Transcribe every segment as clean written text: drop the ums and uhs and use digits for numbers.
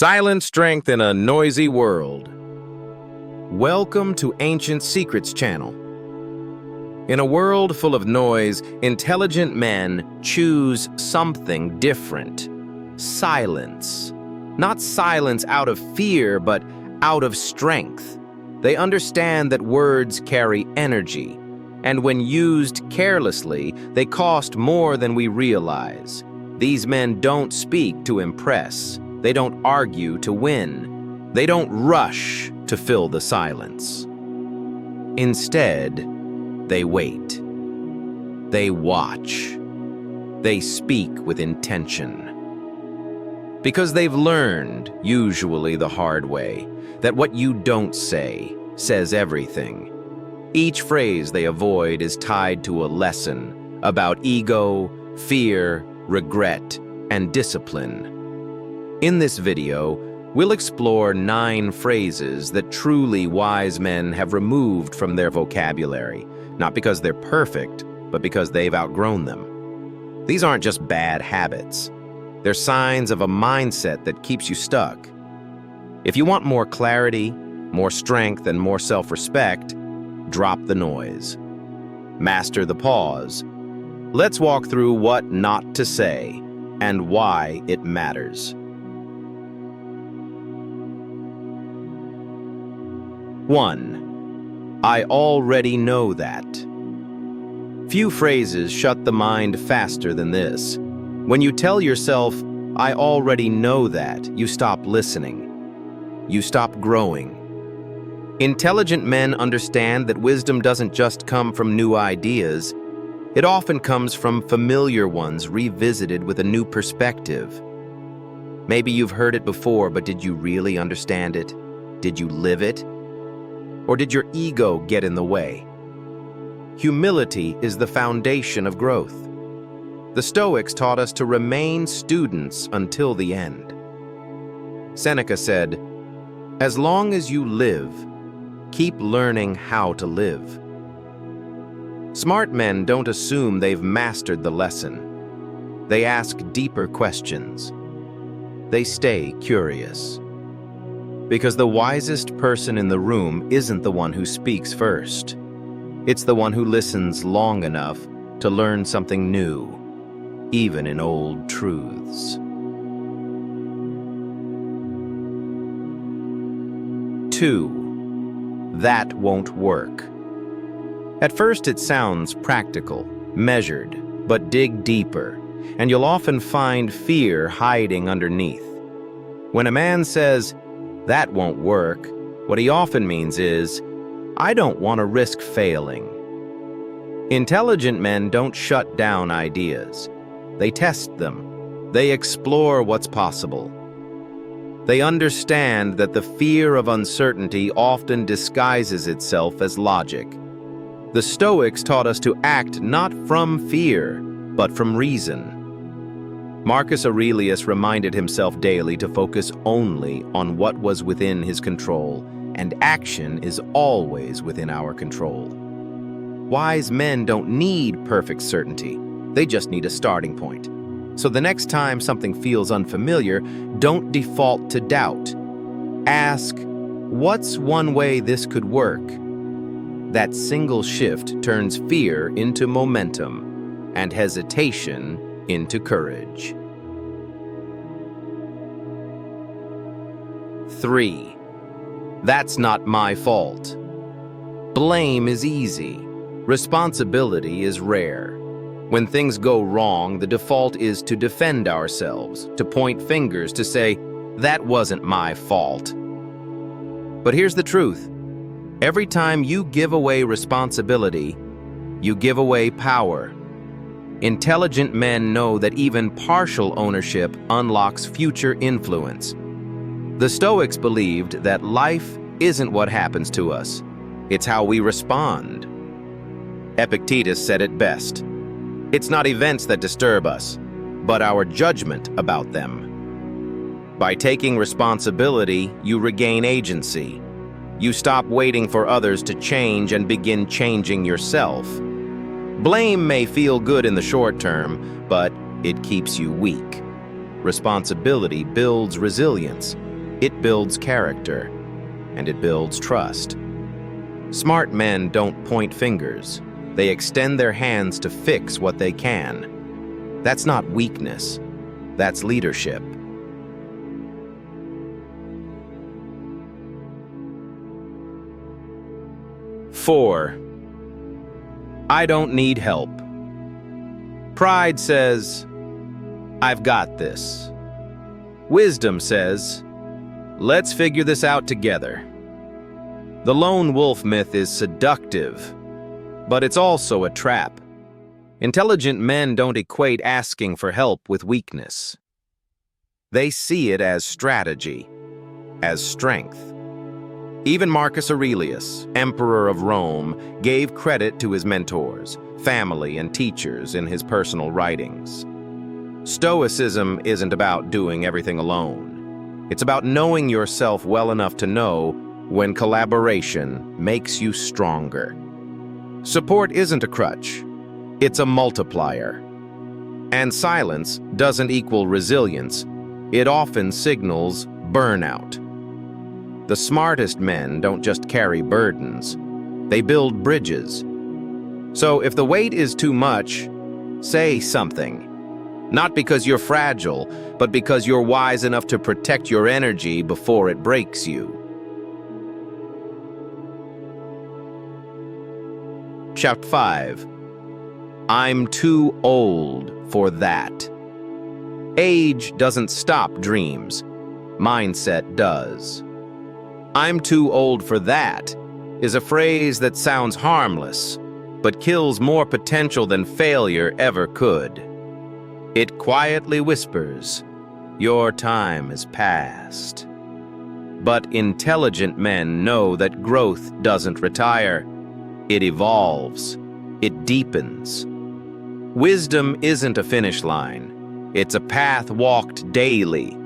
Silent strength in a noisy world. Welcome to Ancient Secrets Channel. In a world full of noise, intelligent men choose something different. Silence. Not silence out of fear, but out of strength. They understand that words carry energy, and when used carelessly, they cost more than we realize. These men don't speak to impress. They don't argue to win. They don't rush to fill the silence. Instead, they wait. They watch. They speak with intention. Because they've learned, usually the hard way, that what you don't say says everything. Each phrase they avoid is tied to a lesson about ego, fear, regret, and discipline. In this video, we'll explore 9 phrases that truly wise men have removed from their vocabulary, not because they're perfect, but because they've outgrown them. These aren't just bad habits. They're signs of a mindset that keeps you stuck. If you want more clarity, more strength, and more self-respect, drop the noise. Master the pause. Let's walk through what not to say and why it matters. 1. I already know that. Few phrases shut the mind faster than this. When you tell yourself, I already know that, you stop listening. You stop growing. Intelligent men understand that wisdom doesn't just come from new ideas. It often comes from familiar ones revisited with a new perspective. Maybe you've heard it before, but did you really understand it? Did you live it? Or did your ego get in the way? Humility is the foundation of growth. The Stoics taught us to remain students until the end. Seneca said, "As long as you live, keep learning how to live." Smart men don't assume they've mastered the lesson. They ask deeper questions. They stay curious. Because the wisest person in the room isn't the one who speaks first. It's the one who listens long enough to learn something new, even in old truths. 2. That won't work. At first it sounds practical, measured, but dig deeper, and you'll often find fear hiding underneath. When a man says, "That won't work," what he often means is, "I don't want to risk failing." Intelligent men don't shut down ideas. They test them. They explore what's possible. They understand that the fear of uncertainty often disguises itself as logic. The Stoics taught us to act not from fear, but from reason. Marcus Aurelius reminded himself daily to focus only on what was within his control, and action is always within our control. Wise men don't need perfect certainty. They just need a starting point. So the next time something feels unfamiliar, don't default to doubt. Ask, what's one way this could work? That single shift turns fear into momentum and hesitation into courage. 3. That's not my fault. Blame is easy. Responsibility is rare. When things go wrong, the default is to defend ourselves, to point fingers, to say, "That wasn't my fault." But here's the truth. Every time you give away responsibility, you give away power. Intelligent men know that even partial ownership unlocks future influence. The Stoics believed that life isn't what happens to us, it's how we respond. Epictetus said it best. It's not events that disturb us, but our judgment about them. By taking responsibility, you regain agency. You stop waiting for others to change and begin changing yourself. Blame may feel good in the short term, but it keeps you weak. Responsibility builds resilience. It builds character, and it builds trust. Smart men don't point fingers. They extend their hands to fix what they can. That's not weakness. That's leadership. Four, I don't need help. Pride says, I've got this. Wisdom says, let's figure this out together. The lone wolf myth is seductive, but it's also a trap. Intelligent men don't equate asking for help with weakness. They see it as strategy, as strength. Even Marcus Aurelius, emperor of Rome, gave credit to his mentors, family, and teachers in his personal writings. Stoicism isn't about doing everything alone. It's about knowing yourself well enough to know when collaboration makes you stronger. Support isn't a crutch, it's a multiplier. And silence doesn't equal resilience. It often signals burnout. The smartest men don't just carry burdens, they build bridges. So if the weight is too much, say something. Not because you're fragile, but because you're wise enough to protect your energy before it breaks you. Chapter 5. I'm too old for that. Age doesn't stop dreams. Mindset does. I'm too old for that is a phrase that sounds harmless, but kills more potential than failure ever could. It quietly whispers, your time is past. But intelligent men know that growth doesn't retire. It evolves. It deepens. Wisdom isn't a finish line. It's a path walked daily.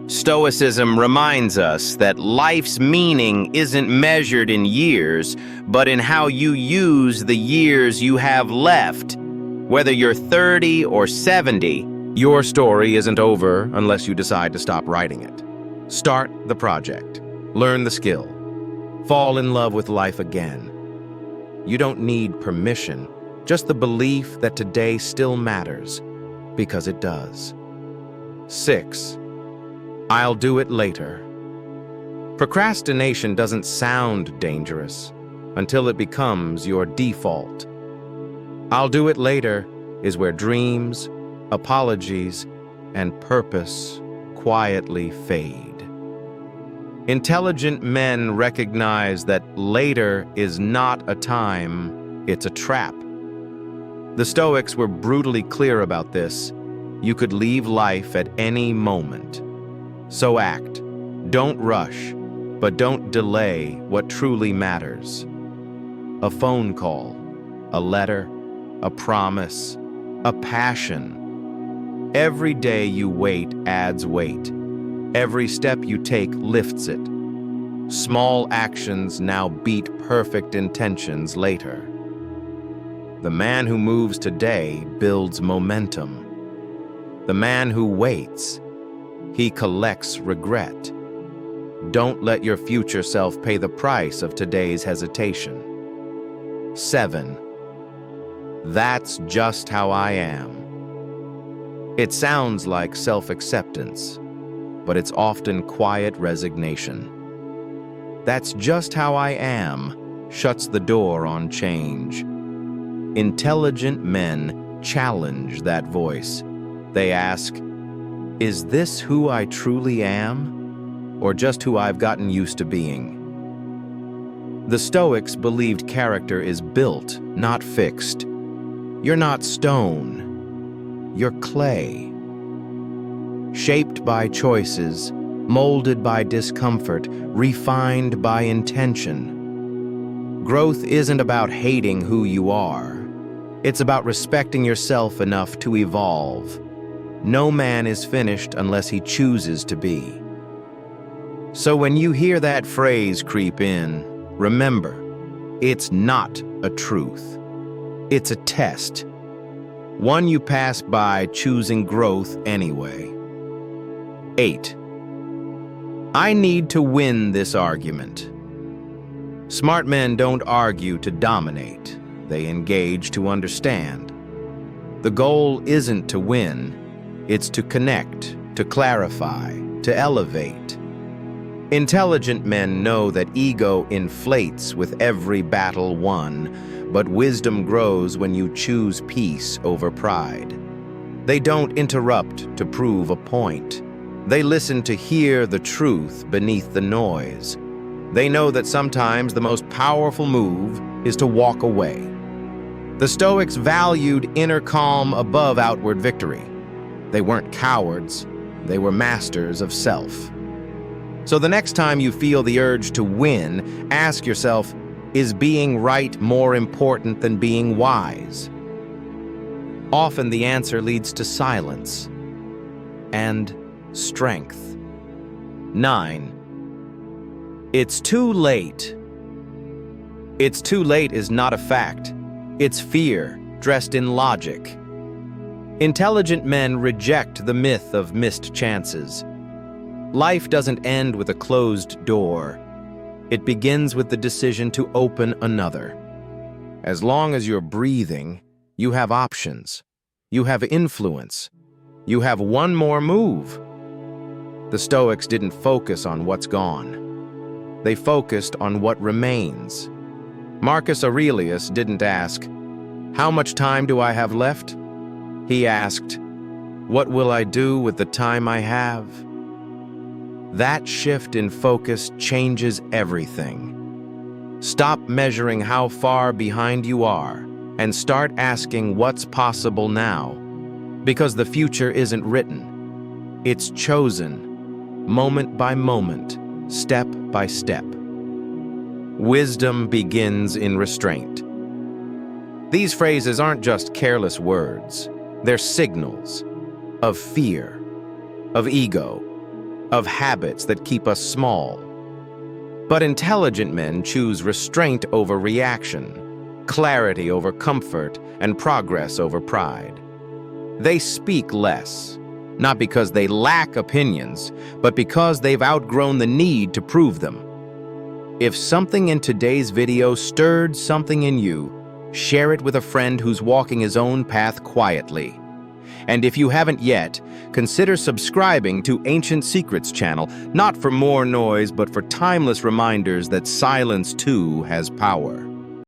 Stoicism reminds us that life's meaning isn't measured in years, but in how you use the years you have left. Whether you're 30 or 70, your story isn't over unless you decide to stop writing it. Start the project. Learn the skill. Fall in love with life again. You don't need permission, just the belief that today still matters, because it does. 6. I'll do it later. Procrastination doesn't sound dangerous until it becomes your default. I'll do it later is where dreams, apologies, and purpose quietly fade. Intelligent men recognize that later is not a time, it's a trap. The Stoics were brutally clear about this. You could leave life at any moment. So act. Don't rush, but don't delay what truly matters. A phone call, a letter, a promise, a passion. Every day you wait adds weight. Every step you take lifts it. Small actions now beat perfect intentions later. The man who moves today builds momentum. The man who waits, he collects regret. Don't let your future self pay the price of today's hesitation. 7. That's just how I am. It sounds like self-acceptance, but it's often quiet resignation. That's just how I am shuts the door on change. Intelligent men challenge that voice. They ask, is this who I truly am, or just who I've gotten used to being? The Stoics believed character is built, not fixed. You're not stone, you're clay. Shaped by choices, molded by discomfort, refined by intention. Growth isn't about hating who you are. It's about respecting yourself enough to evolve. No man is finished unless he chooses to be. So when you hear that phrase creep in, remember, it's not a truth. It's a test. One you pass by choosing growth anyway. 8. I need to win this argument. Smart men don't argue to dominate. They engage to understand. The goal isn't to win. It's to connect, to clarify, to elevate. Intelligent men know that ego inflates with every battle won, but wisdom grows when you choose peace over pride. They don't interrupt to prove a point. They listen to hear the truth beneath the noise. They know that sometimes the most powerful move is to walk away. The Stoics valued inner calm above outward victory. They weren't cowards. They were masters of self. So the next time you feel the urge to win, ask yourself, is being right more important than being wise? Often the answer leads to silence and strength. 9. It's too late. It's too late is not a fact. It's fear dressed in logic. Intelligent men reject the myth of missed chances. Life doesn't end with a closed door. It begins with the decision to open another. As long as you're breathing, you have options. You have influence. You have one more move. The Stoics didn't focus on what's gone. They focused on what remains. Marcus Aurelius didn't ask, "How much time do I have left?" He asked, "What will I do with the time I have?" That shift in focus changes everything. Stop measuring how far behind you are and start asking what's possible now. Because the future isn't written. It's chosen, moment by moment, step by step. Wisdom begins in restraint. These phrases aren't just careless words. They're signals of fear, of ego, of habits that keep us small. But intelligent men choose restraint over reaction, clarity over comfort, and progress over pride. They speak less, not because they lack opinions, but because they've outgrown the need to prove them. If something in today's video stirred something in you, share it with a friend who's walking his own path quietly. And if you haven't yet, consider subscribing to Ancient Secrets channel, not for more noise, but for timeless reminders that silence too has power.